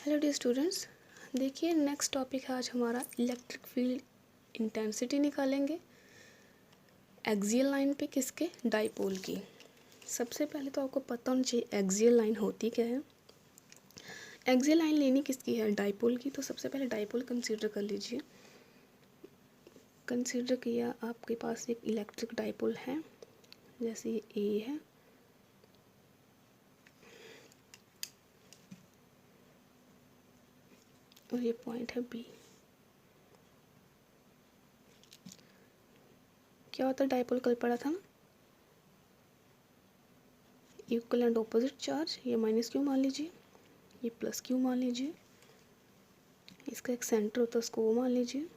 Hello dear students, देखिए next topic है आज हमारा इलेक्ट्रिक फील्ड इंटेंसिटी निकालेंगे एक्सियल लाइन पे किसके, डाइपोल की। सबसे पहले तो आपको पता होना चाहिए एक्सियल लाइन होती क्या है। एक्सियल लाइन लेनी किसकी है, डाइपोल की। तो सबसे पहले डाइपोल कंसीडर कर लीजिए। कंसीडर किया, आपके पास एक इलेक्ट्रिक डाइपोल है, जैसे ये ए है और ये पॉइंट है बी। क्या होता है डाइपोल, कल पढ़ा था ना, इक्वल एंड ऑपोजिट चार्ज। ये माइनस क्यू मान लीजिए, ये प्लस क्यू मान लीजिए, इसका एक सेंटर होता है उसको वो मान लीजिए।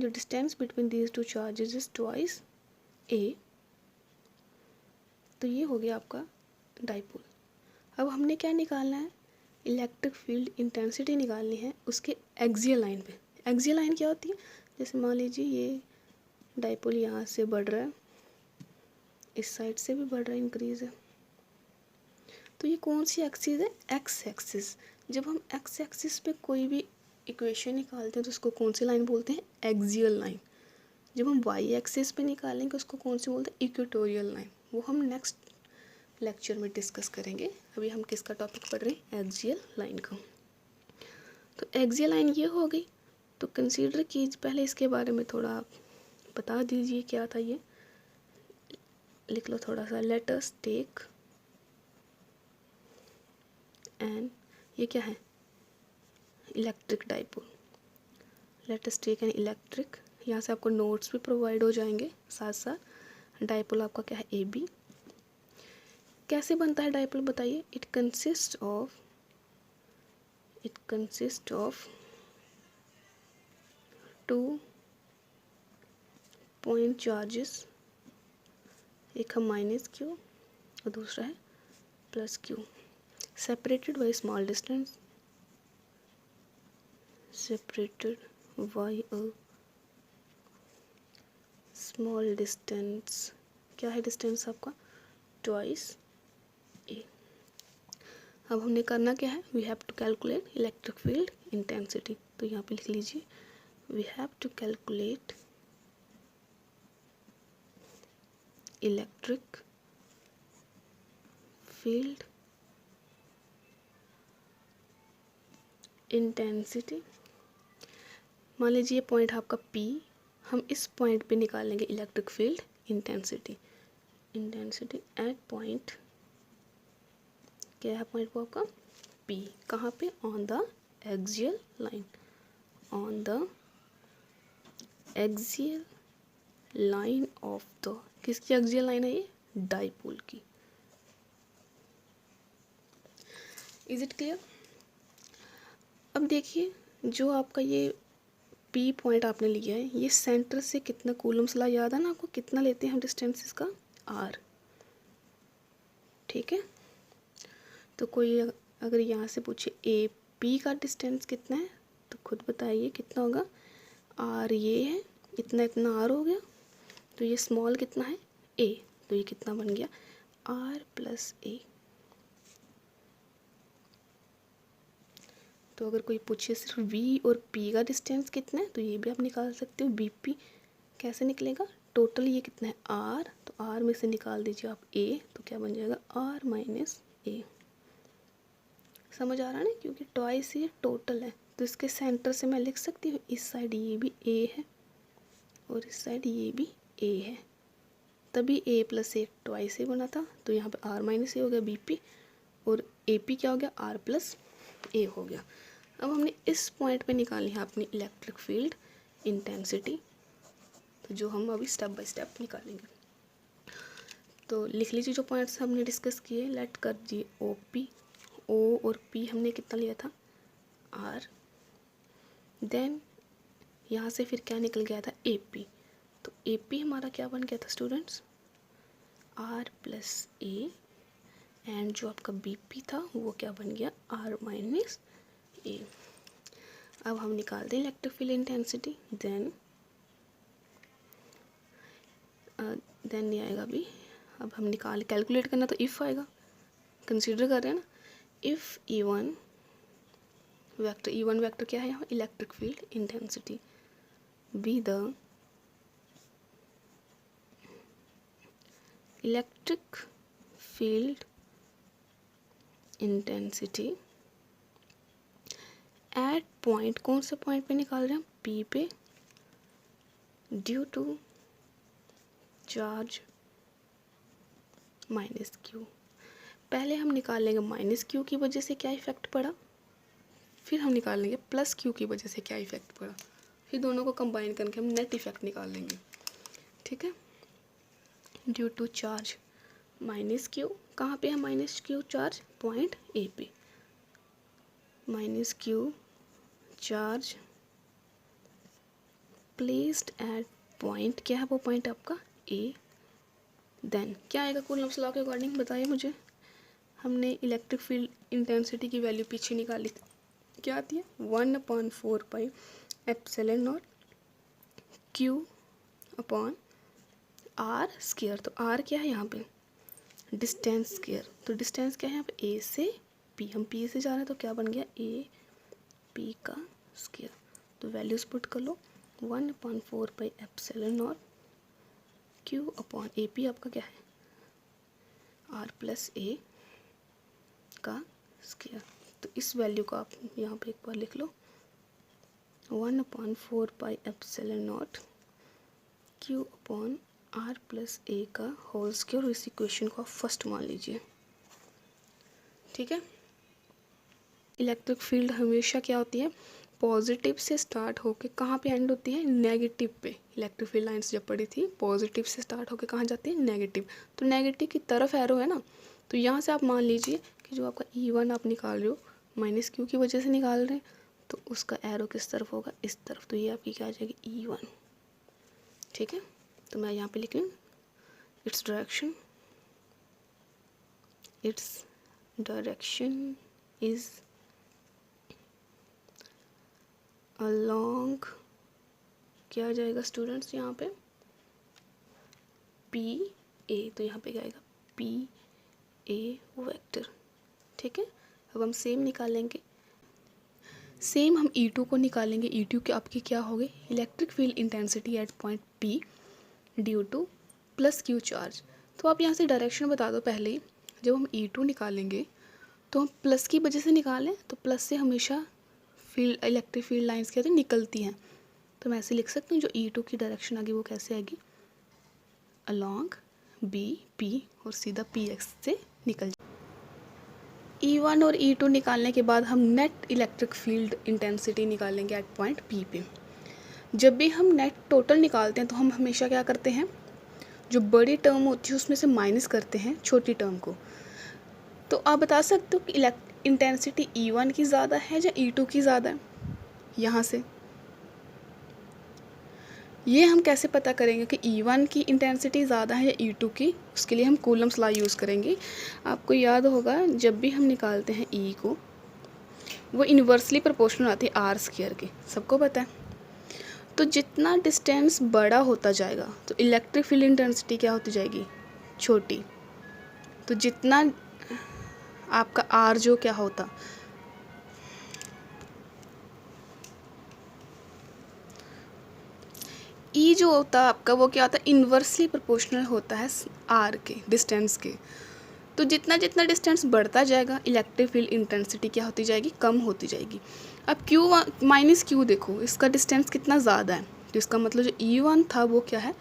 जो distance between these two charges is twice a. तो ये हो गया आपका डाइपोल। अब हमने क्या निकालना है, इलेक्ट्रिक फील्ड इंटेंसिटी निकालनी है उसके एक्सियल लाइन पे। एक्सियल लाइन क्या होती है, जैसे मान लीजिए ये डाइपोल यहाँ से बढ़ रहा है, इस साइड से भी बढ़ रहा है, इंक्रीज है। तो ये कौन सी एक्सिस है, एक्स एक्सिस। जब हम एक्स एक्सिस पे कोई भी इक्वेशन निकालते हैं तो उसको कौन सी लाइन बोलते हैं, एक्सियल लाइन। जब हम वाई एक्सिस पे निकालेंगे उसको कौन सी बोलते हैं, इक्वेटोरियल लाइन। वो हम नेक्स्ट लेक्चर में डिस्कस करेंगे। अभी हम किसका टॉपिक पढ़ रहे हैं, एक्सियल लाइन का। तो एक्सियल लाइन ये हो गई। तो कंसीडर कीजिए, पहले इसके बारे में थोड़ा आप बता दीजिए क्या था ये, लिख लो थोड़ा सा। लेट अस टेक एन, ये क्या है, electric dipole. Let us take an electric, यहाँ से आपको नोट्स भी प्रोवाइड हो जाएंगे साथ साथ। डाइपोल आपका क्या है, ए बी। कैसे बनता है डाइपोल बताइए। It consist of two point charges, एक है माइनस क्यू और दूसरा है plus Q, separated by small distance, separated by a small distance। क्या है डिस्टेंस आपका, ट्वाइस ए। अब हमने करना क्या है, we have to calculate electric field intensity. तो यहाँ पे लिख लीजिए, we have to calculate electric field intensity. मान लीजिए पॉइंट आपका P, हम इस पॉइंट पे निकालेंगे electric field intensity. Intensity at point, क्या है पॉइंट वो आपका P, कहाँ पे, on the axial line, on the axial line of the, किसकी एक्सियल लाइन है ये, डाइपोल की। Is it clear. अब देखिए जो आपका ये P पॉइंट आपने लिया है, ये सेंटर से कितना कूलम्स ला, याद है ना आपको, कितना लेते हैं हम डिस्टेंस इसका, R। ठीक है। तो कोई अगर यहाँ से पूछे ए पी का डिस्टेंस कितना है, तो खुद बताइए कितना होगा। R ये है, इतना इतना R हो गया, तो ये स्मॉल कितना है, A। तो ये कितना बन गया, R प्लस A। तो अगर कोई पूछे सिर्फ V और P का डिस्टेंस कितना है, तो ये भी आप निकाल सकते हो। BP कैसे निकलेगा, टोटल ये कितना है R, तो R में से निकाल दीजिए आप A, तो क्या बन जाएगा, R माइनस A। समझ आ रहा है ना, क्योंकि ट्वाइस ये टोटल है। तो इसके सेंटर से मैं लिख सकती हूँ, इस साइड ये भी A है और इस साइड ये भी A है, तभी A plus A twice A बना था। तो यहाँ पे R माइनस A हो गया BP, और AP क्या हो गया, R प्लस A हो गया। अब हमने इस पॉइंट पे निकालनी है अपनी इलेक्ट्रिक फील्ड इंटेंसिटी, तो जो हम अभी स्टेप बाय स्टेप निकालेंगे। तो लिख लीजिए जो पॉइंट्स हमने डिस्कस किए। लेट कर दिए OP, O और P हमने कितना लिया था, R। देन यहाँ से फिर क्या निकल गया था, AP। तो AP हमारा क्या बन गया था students, R plus A। And जो आपका BP था वो क्या बन गया, R माइनस A। अब हम निकालते हैं इलेक्ट्रिक फील्ड इंटेंसिटी। देन नहीं आएगा अभी, अब हम निकाल कैलकुलेट करना, तो इफ़ आएगा, कंसीडर कर रहे हैं ना। If E1 vector E1 vector क्या है यहाँ, electric field intensity, be the electric field intensity at point, कौन से पॉइंट पे निकाल रहे हैं हम, पी पे, due to charge minus Q. पहले हम निकाल लेंगे माइनस क्यू की वजह से क्या इफेक्ट पड़ा, फिर हम निकाल लेंगे प्लस क्यू की वजह से क्या इफेक्ट पड़ा, फिर दोनों को कंबाइन करके हम नेट इफेक्ट निकाल लेंगे। ठीक है, due to charge minus q, कहाँ पे है minus q charge, point a पे, minus q charge placed at point, क्या है वो पॉइंट आपका ए, देन क्या आएगा कूलम्ब्स लॉ के अकॉर्डिंग, बताइए मुझे। हमने इलेक्ट्रिक फील्ड इंटेंसिटी की वैल्यू पीछे निकाली थी, क्या आती है 1/4 pi epsilon naught Q upon R square. तो आर क्या है यहाँ पे, डिस्टेंस स्क्वायर, तो डिस्टेंस क्या है यहाँ पे ए से पी, हम पी से जा रहे हैं तो क्या बन गया ए पी का स्क्वायर। तो वैल्यूज पुट कर लो, 1/4 pi epsilon naught Q upon A P आपका क्या है आर प्लस ए का स्क्वायर। तो इस वैल्यू को आप यहाँ पे एक बार लिख लो, 1/4 pi epsilon naught Q upon r plus a का होल स्क्वायर। इस इक्वेशन को आप फर्स्ट मान लीजिए। ठीक है, इलेक्ट्रिक फील्ड हमेशा क्या होती है, पॉजिटिव से स्टार्ट होके कहाँ पे एंड होती है, नेगेटिव पे। इलेक्ट्रिक फील्ड लाइन्स जब पड़ी थी पॉजिटिव से स्टार्ट होके कहाँ जाती है, नेगेटिव। तो नेगेटिव की तरफ एरो है ना, तो यहाँ से आप मान लीजिए कि जो आपका E1 आप निकाल रहे हो माइनस क्यू की वजह से निकाल रहे हैं, तो उसका एरो किस तरफ होगा, इस तरफ। तो ये आपकी क्या आ जाएगी E1। ठीक है, तो मैं यहाँ पे लिख लूँ इट्स डायरेक्शन इज अलोंग, क्या आ जाएगा स्टूडेंट्स यहाँ पे पी ए, तो यहाँ पे क्या आएगा पी ए वेक्टर। ठीक है, अब हम सेम निकालेंगे, सेम हम E2 को निकालेंगे। E2 के आपकी क्या होगी, electric field intensity at point P due two plus Q charge. तो आप यहाँ से डायरेक्शन बता दो पहले ही, जब हम E2 निकालेंगे तो हम प्लस की वजह से निकालें, तो प्लस से हमेशा फील्ड इलेक्ट्रिक फील्ड लाइंस क्या होती हैं, निकलती हैं। तो मैं ऐसे लिख सकती हूँ, जो E2 की डायरेक्शन आएगी वो कैसे आएगी, अलोंग BP और सीधा PX से निकल जाए। E1 और E2 निकालने के बाद हम नेट इलेक्ट्रिक फील्ड इंटेंसिटी निकालेंगे एट पॉइंट P पे। जब भी हम नेट टोटल निकालते हैं तो हम हमेशा क्या करते हैं, जो बड़ी टर्म होती है उसमें से माइनस करते हैं छोटी टर्म को। तो आप बता सकते हो कि इंटेंसिटी E1 की ज़्यादा है या E2 की ज़्यादा है, यहाँ से ये हम कैसे पता करेंगे कि E1 की इंटेंसिटी ज़्यादा है या E2 की, उसके लिए हम कूलम्ब्स लॉ यूज़ करेंगे। आपको याद होगा जब भी हम निकालते हैं E को, वो इन्वर्सली प्रोपोर्शनल आती है आर स्क्वायर के, सबको पता है। तो जितना डिस्टेंस बड़ा होता जाएगा तो इलेक्ट्रिक फील्ड इंटेंसिटी क्या होती जाएगी, छोटी। तो जितना आपका आर जो क्या होता, ई जो होता है आपका वो क्या होता है, इन्वर्सली प्रोपोर्शनल होता है आर के डिस्टेंस के। तो जितना जितना डिस्टेंस बढ़ता जाएगा इलेक्ट्रिक फील्ड इंटेंसिटी क्या होती जाएगी, कम होती जाएगी। अब क्यू माइनस क्यू देखो, इसका डिस्टेंस कितना ज़्यादा है, तो इसका मतलब जो E1 था वो क्या है,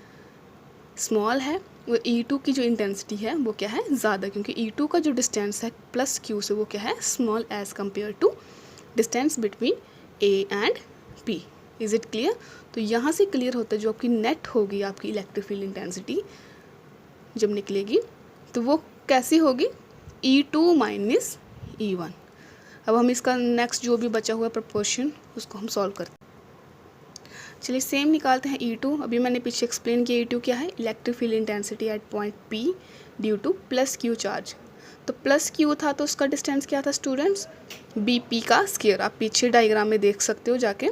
स्मॉल है, और E2 की जो इंटेंसिटी है वो क्या है, ज़्यादा, क्योंकि E2 का जो डिस्टेंस है प्लस क्यू से वो क्या है, small as compare to distance between A and P। Is it clear. तो यहाँ से क्लियर होता है जो आपकी नेट होगी आपकी इलेक्ट्रिक फील्ड इंटेंसिटी जब निकलेगी तो वो कैसी होगी, E2 माइनस E1। अब हम इसका नेक्स्ट जो भी बचा हुआ प्रपोर्शन उसको हम सॉल्व करते हैं। चलिए सेम निकालते हैं E2। अभी मैंने पीछे एक्सप्लेन किया E2 क्या है, electric field intensity at point P due two plus Q charge. तो प्लस क्यू था तो उसका डिस्टेंस क्या था स्टूडेंट्स, BP का स्क्वायर। आप पीछे डायग्राम में देख सकते हो जाके।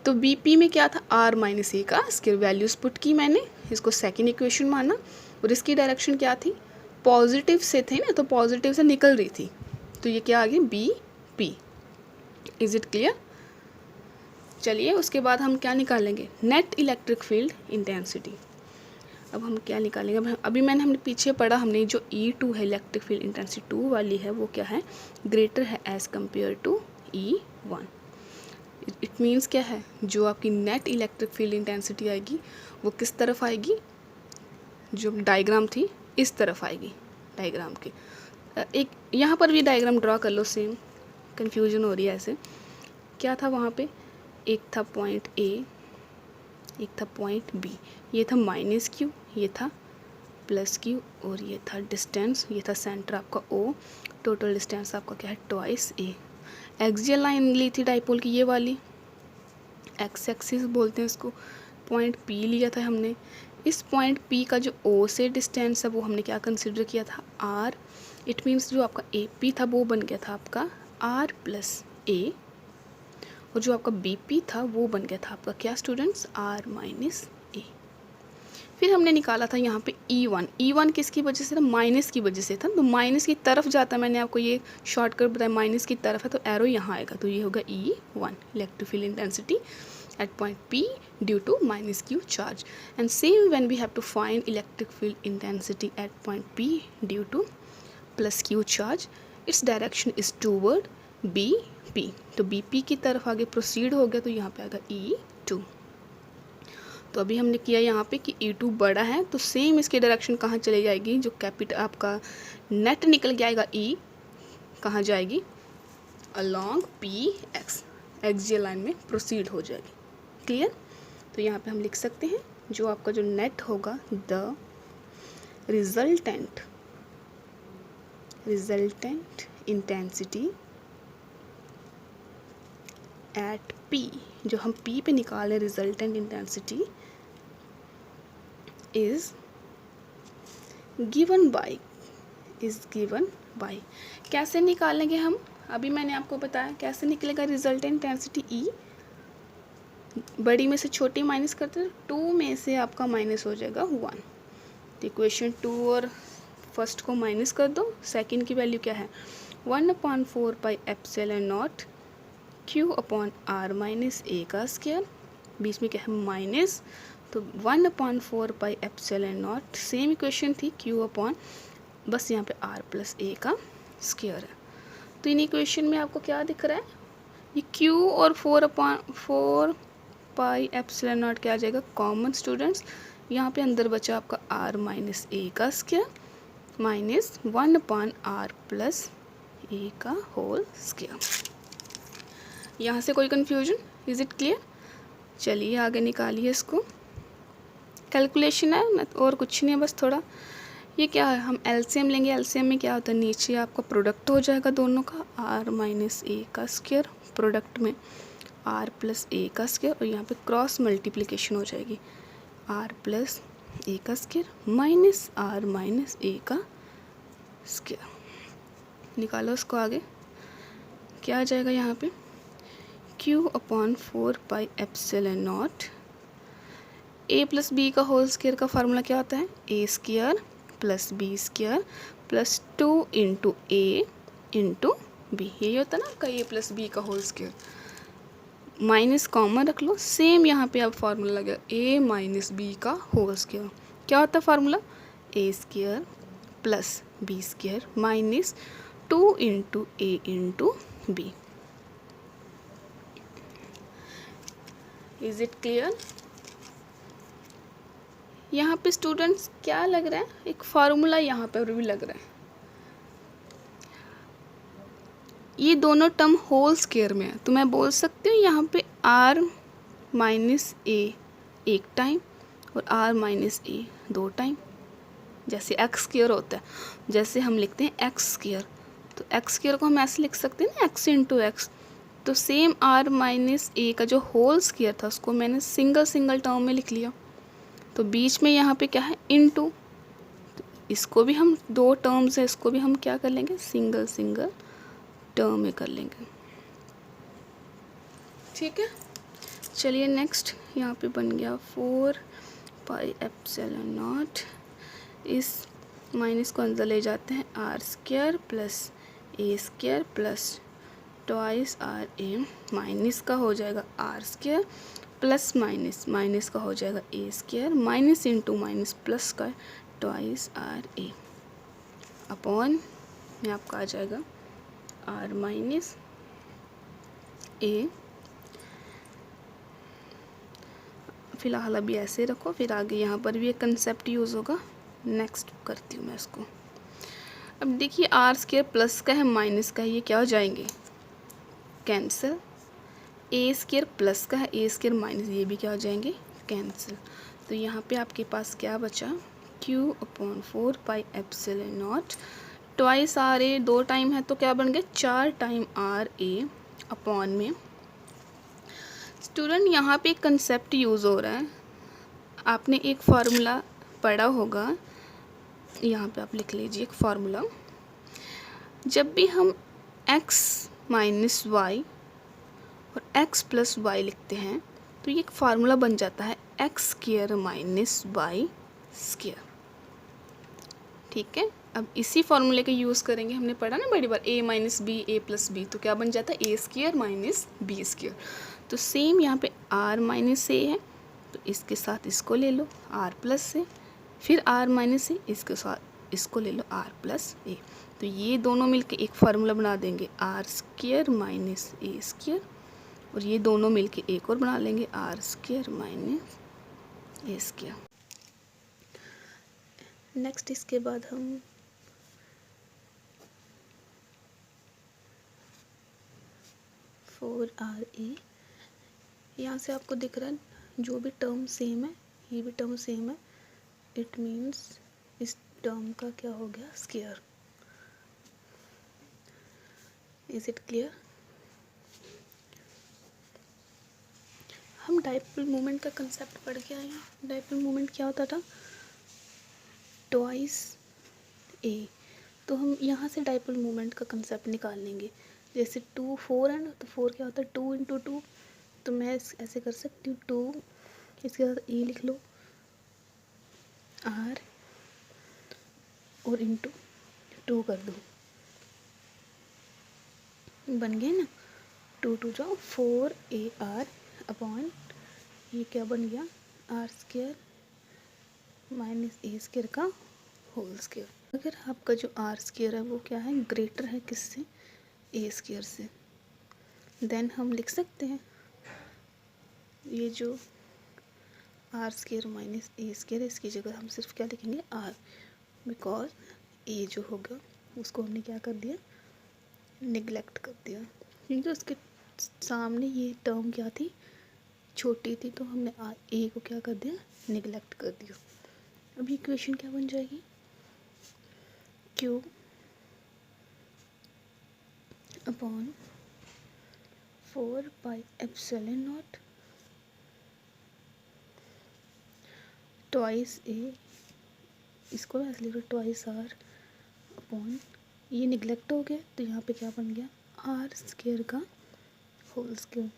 तो BP में क्या था, R माइनस A का स्क्वायर। वैल्यूज पुट की मैंने, इसको सेकेंड इक्वेशन माना, और इसकी डायरेक्शन क्या थी, पॉजिटिव से थे ना, तो पॉजिटिव से निकल रही थी, तो ये क्या आ गई BP। Is it clear? चलिए उसके बाद हम क्या निकालेंगे, नेट इलेक्ट्रिक फील्ड इंटेंसिटी। अब हम क्या निकालेंगे, अभी हमने पीछे पढ़ा, हमने जो E2 है इलेक्ट्रिक फील्ड इंटेंसिटी 2 वाली है, वो क्या है, ग्रेटर है as compare to E1। It means क्या है, जो आपकी नेट इलेक्ट्रिक फील्ड इंटेंसिटी आएगी वो किस तरफ आएगी, जो डायग्राम थी इस तरफ आएगी डायग्राम के। एक यहाँ पर भी डायग्राम ड्रॉ कर लो, सेम कन्फ्यूजन हो रही है ऐसे। क्या था वहाँ पे, एक था पॉइंट ए, एक था पॉइंट बी, ये था माइनस क्यू, ये था प्लस क्यू, और ये था डिस्टेंस, ये था सेंटर आपका ओ, टोटल डिस्टेंस आपका क्या है ट्वाइस ए। एक्सियल लाइन ली थी डाइपोल की ये वाली, एक्स एक्सिस बोलते हैं इसको। पॉइंट पी लिया था हमने, इस पॉइंट पी का जो ओ से डिस्टेंस है वो हमने क्या कंसिडर किया था, आर। इट मीन्स जो आपका ए पी था वो बन गया था आपका आर प्लस ए, और जो आपका बी पी था वो बन गया था आपका क्या स्टूडेंट्स, आर माइनस ए। फिर हमने निकाला था यहाँ पे E1। E1 किसकी वजह से था, माइनस की वजह से था, तो माइनस की तरफ जाता है, मैंने आपको ये शॉर्टकट बताया, माइनस की तरफ है तो एरो यहाँ आएगा, तो ये होगा E1 electric field intensity at point P due to minus Q charge. And same when we have to find electric field intensity at point P due to plus Q charge, its direction is toward BP. तो BP की तरफ आगे proceed हो गया, तो यहाँ पे आएगा E2। तो अभी हमने किया यहाँ पे कि E2 बड़ा है, तो सेम इसकी डायरेक्शन कहाँ चली जाएगी, जो कैपिटल आपका नेट निकल के आएगा E, कहाँ जाएगी, अलॉन्ग PX, एक्सियल लाइन में प्रोसीड हो जाएगी। क्लियर? तो यहाँ पे हम लिख सकते हैं जो आपका जो नेट होगा, the resultant intensity at P, जो हम P पे निकाले resultant intensity, is given by, कैसे निकालेंगे हम, अभी मैंने आपको बताया कैसे निकलेगा रिजल्टेंट इंटेंसिटी E, बड़ी में से छोटी माइनस करते तो 2 में से आपका माइनस हो जाएगा 1, तो इक्वेशन 2 और फर्स्ट को माइनस कर दो, सेकंड की वैल्यू क्या है 1/4 pi epsilon naught Q upon R minus a का स्क्वायर, बीच में क्या है माइनस, तो 1/4 pi epsilon naught, same equation थी Q अपॉन, बस यहाँ पे R प्लस ए का स्क्वायर है। तो इन इक्वेशन में आपको क्या दिख रहा है, ये Q और 4/4 पाई एप्सिलॉन नॉट क्या आ जाएगा कॉमन स्टूडेंट्स, यहाँ पे अंदर बचा आपका R माइनस ए का square minus 1/R plus a का होल स्क्वायर। यहाँ से कोई कन्फ्यूजन, इज इट क्लियर? चलिए आगे निकालिए इसको, कैलकुलेशन है और कुछ नहीं है, बस थोड़ा ये क्या है, हम एलसीएम लेंगे, एलसीएम में क्या होता है, नीचे आपका प्रोडक्ट हो जाएगा दोनों का, R माइनस ए का स्क्वायर, प्रोडक्ट में R प्लस ए का स्क्वायर, और यहाँ पे क्रॉस मल्टीप्लिकेशन हो जाएगी, R प्लस ए का square minus R minus a का स्क्वायर। निकालो उसको आगे, क्या आ जाएगा यहाँ पे Q upon 4 pi epsilon naught, A plus B का होल स्क्वायर का फार्मूला क्या होता है, A square plus B square plus 2 into A into B, यही होता है ना आपका A प्लस बी का होल स्क्वायर, माइनस कॉमन रख लो, सेम यहाँ पे अब फार्मूला लगा A माइनस बी का होल स्क्वायर, क्या होता है formula, A square plus B square minus 2 into A into B. Is it clear? यहाँ पे स्टूडेंट्स क्या लग रहा है, एक फार्मूला यहाँ पर भी लग रहा है, ये दोनों टर्म होल स्क्वायर में है, तो मैं बोल सकती हूँ यहाँ पे R माइनस ए एक टाइम और R माइनस ए 2 टाइम, जैसे एक्स स्क्वायर होता है, जैसे हम लिखते हैं एक्स स्क्वायर, तो एक्स स्क्वायर को हम ऐसे लिख सकते हैं ना, एक्स इंटू एक्स, तो सेम R माइनस ए का जो होल स्क्वायर था उसको मैंने सिंगल टर्म में लिख लिया, तो बीच में यहाँ पे क्या है इनटू, तो इसको भी हम 2 टर्म्स है, इसको भी हम क्या कर लेंगे सिंगल टर्म में कर लेंगे। ठीक है, चलिए नेक्स्ट यहाँ पे बन गया 4 पाई एप्सिलॉन नॉट, इस माइनस को अंदर ले जाते हैं, R square plus a square plus twice are a minus का हो जाएगा r square plus minus minus का हो जाएगा a square minus into minus plus का ट्वाइस आर ए अपॉन में आपका आ जाएगा आर माइनस ए। फिलहाल अभी ऐसे रखो, फिर आगे यहाँ पर भी एक कंसेप्ट यूज़ होगा। नेक्स्ट करती हूँ मैं इसको। अब देखिए आर स्क्वायर प्लस का है माइनस का है, ये क्या हो जाएंगे कैंसिल। ए स्क्वायर प्लस का है ए स्क्वायर माइनस, ये भी क्या हो जाएंगे कैंसिल। तो यहाँ पे आपके पास क्या बचा q upon 4 pi epsilon naught twice are A, 2 time है तो क्या बन गया 4 टाइम आर ए अपॉन में। स्टूडेंट यहाँ पे एक कंसेप्ट यूज़ हो रहा है, आपने एक फार्मूला पढ़ा होगा, यहाँ पे आप लिख लीजिए एक फार्मूला। जब भी हम x माइनस वाई और x प्लस वाई लिखते हैं तो ये एक फार्मूला बन जाता है X square minus Y square. ठीक है, अब इसी फार्मूले का यूज़ करेंगे, हमने पढ़ा ना बड़ी बार a minus B A plus B, तो क्या बन जाता है A square minus B square. तो सेम यहाँ पे r माइनस ए है तो इसके साथ इसको ले लो r प्लस ए, फिर r माइनस ए इसके साथ इसको ले लो r प्लस ए। तो ये दोनों मिलके एक फार्मूला बना देंगे R square minus A square, और ये दोनों मिलके एक और बना लेंगे R square minus A square. Next इसके बाद हम फोर आर ए, यहाँ से आपको दिख रहा है जो भी टर्म सेम है ये भी टर्म सेम है, इट मीन्स इस टर्म का क्या हो गया स्क्वायर। Is it clear? हम डाइपोल मोमेंट का कंसेप्ट पढ़ के आए हैं। डाइपोल मोमेंट क्या होता था ट्वाइस ए, तो हम यहाँ से डाइपोल मोमेंट का कंसेप्ट निकाल लेंगे। जैसे 2 4 है ना, तो 4 क्या होता है 2 इंटू 2, तो मैं ऐसे कर सकती हूँ 2 इसके साथ ए लिख लो आर और इंटू 2 कर दो, बन गए ना 2 2 जाओ 4 ए आर अपॉन ये क्या बन गया are square minus A square का होल स्क्वायर। अगर आपका जो आर स्क्वायर है वो क्या है ग्रेटर है किससे ए स्क्वायर से, देन हम लिख सकते हैं ये जो R square minus A square इसकी जगह हम सिर्फ क्या लिखेंगे आर, बिकॉज ए जो होगा उसको हमने क्या कर दिया निगलेक्ट कर दिया, क्योंकि उसके सामने ये टर्म क्या थी छोटी थी, तो हमने ए को क्या कर दिया निगलेक्ट कर दिया। अब इक्वेशन क्या बन जाएगी q upon 4 pi epsilon naught twice a, इसको ऐसे लिखो ट्वाइस आर अपॉन ये निगलेक्ट हो गया तो यहाँ पे क्या बन गया आर स्क्वायर का होल स्क्वायर।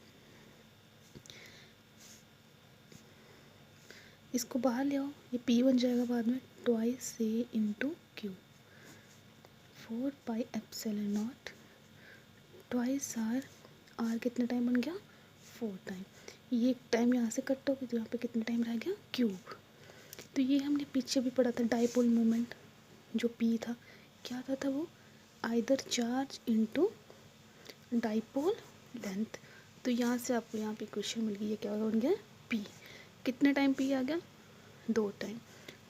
इसको बाहर ले आओ, ये p बन जाएगा बाद में twice A into Q 4 pi epsilon naught twice R कितने टाइम बन गया 4 टाइम, ये एक टाइम यहाँ से कट हो गया तो यहाँ पे कितने टाइम रह गया क्यूब। तो ये हमने पीछे भी पढ़ा था डाइपोल मोमेंट जो p था क्या था वो either charge into dipole length. तो यहाँ से आपको यहाँ पे क्वेश्चन मिल गई, ये क्या बन गया p, कितने टाइम p आ गया 2 टाइम,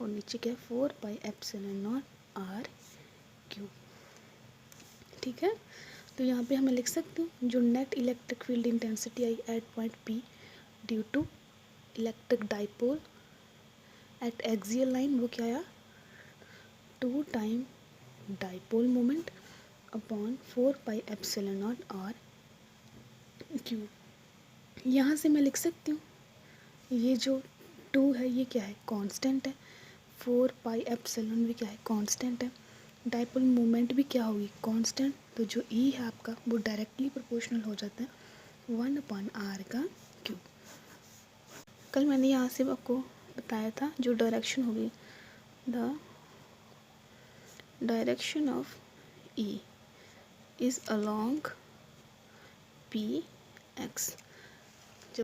और नीचे क्या 4 pi epsilon naught R cube. ठीक है, तो यहाँ पे हमें लिख सकते हैं जो net electric field intensity I at point P due to electric dipole at axial line वो क्या आया 2 time dipole moment upon 4 pi epsilon naught R cube. यहाँ से मैं लिख सकती हूँ ये जो 2 है ये क्या है कांस्टेंट है, 4 पाई एप्सिलॉन भी क्या है कांस्टेंट है, डाइपोल मोमेंट भी क्या होगी कांस्टेंट, तो जो ई है आपका वो डायरेक्टली प्रोपोर्शनल हो जाता है 1/r का क्यूब। कल मैंने यहाँ से आपको बताया था जो डायरेक्शन होगी the direction of E is along P x.